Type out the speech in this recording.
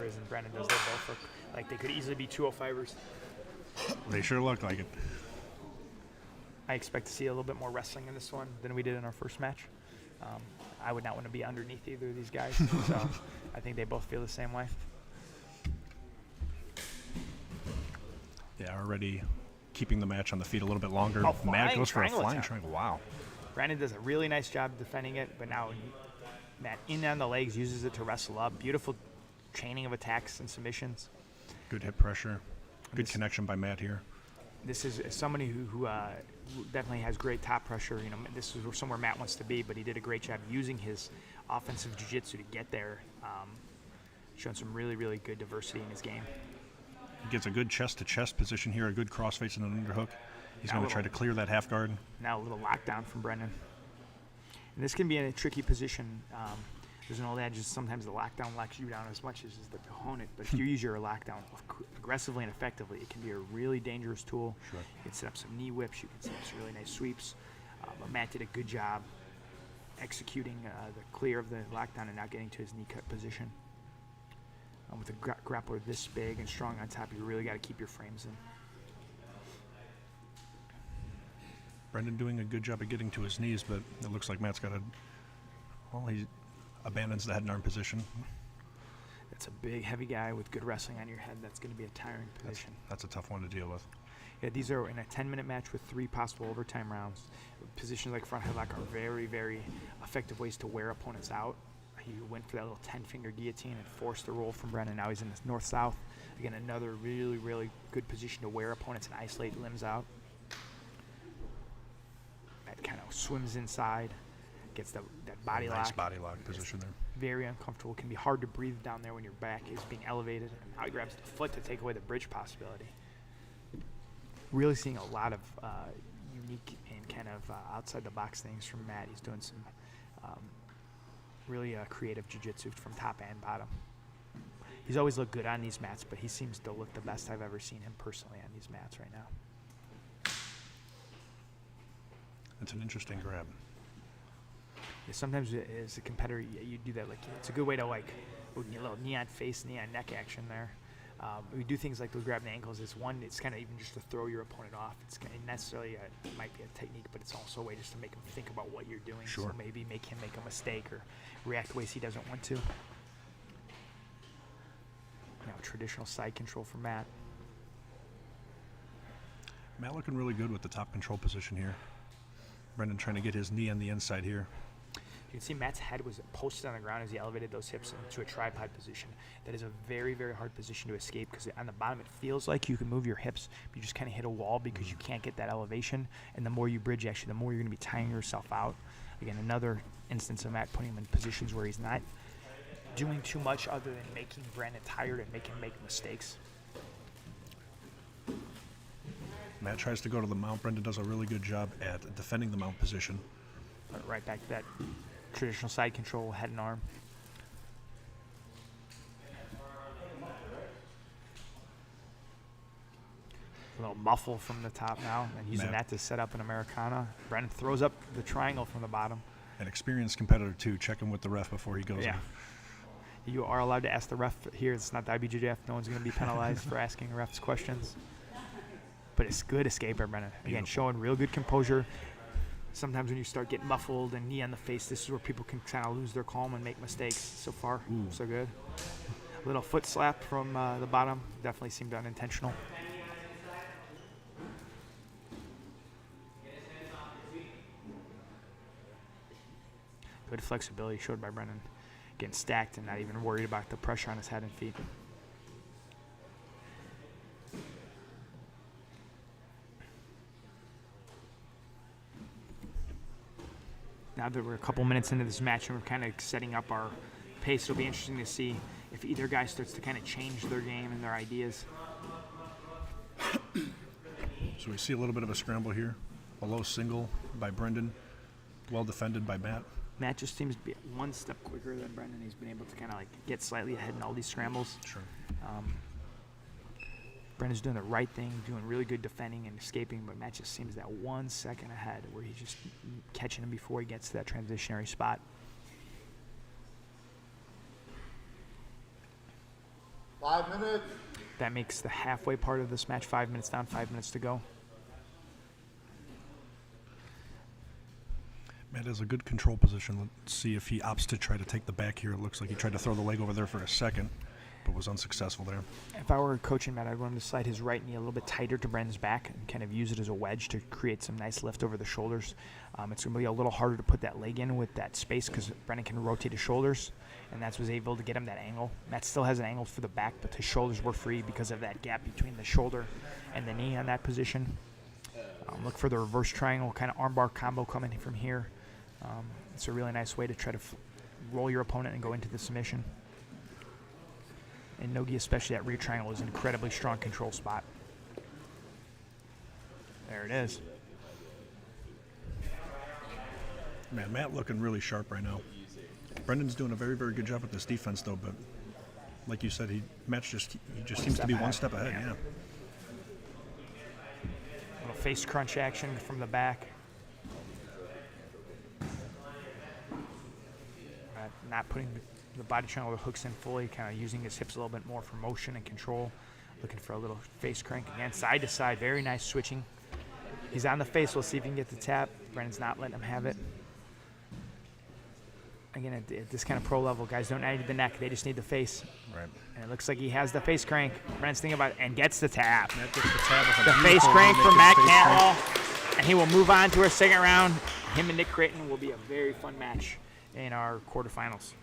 is, and Brennan does. They both look like they could easily be 205ers. They sure look like it. I expect to see a little bit more wrestling in this one than we did in our first match. I would not want to be underneath either of these guys, so I think they both feel the same way. Yeah, already keeping the match on the feet a little bit longer. Oh, Matt goes for a triangle flying attack. triangle. Wow. Brandon does a really nice job defending it, but now Matt in on the legs uses it to wrestle up. Beautiful chaining of attacks and submissions. Good hip pressure. Good connection by Matt here. This is somebody who definitely has great top pressure. You know, this is somewhere Matt wants to be, but he did a great job using his offensive jiu-jitsu to get there. Showing some really, really good diversity in his game. He gets a good chest-to-chest position here, a good crossface and an underhook. He's going to try to clear that half guard. Now a little lockdown from Brendan. And this can be in a tricky position. There's an old adage, sometimes the lockdown locks you down as much as the opponent, but if you use your lockdown aggressively and effectively, it can be a really dangerous tool. Sure. You can set up some knee whips, you can set up some really nice sweeps. But Matt did a good job executing the clear of the lockdown and not getting to his knee cut position. With a grappler this big and strong on top, you really got to keep your frames in. Brendan doing a good job of getting to his knees, but it looks like Matt's got he abandons the head and arm position. That's a big, heavy guy with good wrestling on your head. That's going to be a tiring position. That's a tough one to deal with. Yeah, these are in a 10-minute match with 3 possible overtime rounds. Positions like front headlock are very, very effective ways to wear opponents out. He went for that little 10-finger guillotine and forced the roll from Brennan. Now he's in the north-south. Again, another really, really good position to wear opponents and isolate limbs out. That kind of swims inside, gets that body lock. Nice body lock position there. Very uncomfortable. Can be hard to breathe down there when your back is being elevated. And now he grabs the foot to take away the bridge possibility. Really seeing a lot of unique and kind of outside-the-box things from Matt. He's doing some really creative jiu-jitsu from top and bottom. He's always looked good on these mats, but he seems to look the best I've ever seen him personally on these mats right now. It's an interesting grab. Yeah, sometimes as a competitor, you do that. Like, it's a good way to, like, a little knee on face, knee on neck action there. We do things like those grabbing ankles. It's kind of even just to throw your opponent off. It's necessarily it might be a technique, but it's also a way just to make him think about what you're doing. Sure. So maybe make him make a mistake or react ways he doesn't want to. Now traditional side control for Matt. Matt looking really good with the top control position here. Brendan trying to get his knee on the inside here. You can see Matt's head was posted on the ground as he elevated those hips into a tripod position. That is a very, very hard position to escape because on the bottom it feels like you can move your hips, but you just kind of hit a wall because you can't get that elevation. And the more you bridge, actually, the more you're going to be tiring yourself out. Again, another instance of Matt putting him in positions where he's not doing too much other than making Brandon tired and making him make mistakes. Matt tries to go to the mount. Brendan does a really good job at defending the mount position. Right back to that traditional side control, head and arm. A little muffle from the top now, and using that to set up an Americana. Brendan throws up the triangle from the bottom. An experienced competitor, too, checking with the ref before he goes in. You are allowed to ask the ref here. It's not the IBJJF. No one's going to be penalized for asking refs questions. But it's good escape by Brendan. Again, showing real good composure. Sometimes when you start getting muffled and knee on the face, this is where people can kind of lose their calm and make mistakes. So far, so good. A little foot slap from the bottom. Definitely seemed unintentional. Good flexibility showed by Brendan. Getting stacked and not even worried about the pressure on his head and feet. Now that we're a couple minutes into this match and we're kind of setting up our pace, it'll be interesting to see if either guy starts to kind of change their game and their ideas. So we see a little bit of a scramble here. A low single by Brendan. Well defended by Matt. Matt just seems to be one step quicker than Brendan. He's been able to kind of like get slightly ahead in all these scrambles. Sure. Brendan's doing the right thing, doing really good defending and escaping, but Matt just seems that 1 second ahead where he's just catching him before he gets to that transitionary spot. 5 minutes. That makes the halfway part of this match 5 minutes down, 5 minutes to go. Matt has a good control position. Let's see if he opts to try to take the back here. It looks like he tried to throw the leg over there for a second, but was unsuccessful there. If I were coaching Matt, I'd want him to slide his right knee a little bit tighter to Brennan's back and kind of use it as a wedge to create some nice lift over the shoulders. It's going to be a little harder to put that leg in with that space because Brennan can rotate his shoulders, and that's what's able to get him that angle. Matt still has an angle for the back, but his shoulders were free because of that gap between the shoulder and the knee on that position. Look for the reverse triangle kind of armbar combo coming from here. It's a really nice way to try to roll your opponent and go into the submission. And Nogi, especially that rear triangle, is an incredibly strong control spot. There it is. Man, Matt looking really sharp right now. Brendan's doing a very, very good job with this defense, though. But like you said, Matt just seems to be one step ahead. Yeah. Little face crunch action from the back. Not putting the body triangle or hooks in fully, kind of using his hips a little bit more for motion and control. Looking for a little face crank again, side to side. Very nice switching. He's on the face. We'll see if he can get the tap. Brennan's not letting him have it. Again, at this kind of pro level, guys don't need the neck. They just need the face. Right. And it looks like he has the face crank. Brennan's thinking about it and gets the tap. Matt gets the tap with The face crank from Matt Cantwell. And he will move on to our second round. Him and Nick Creighton will be a very fun match in our quarterfinals.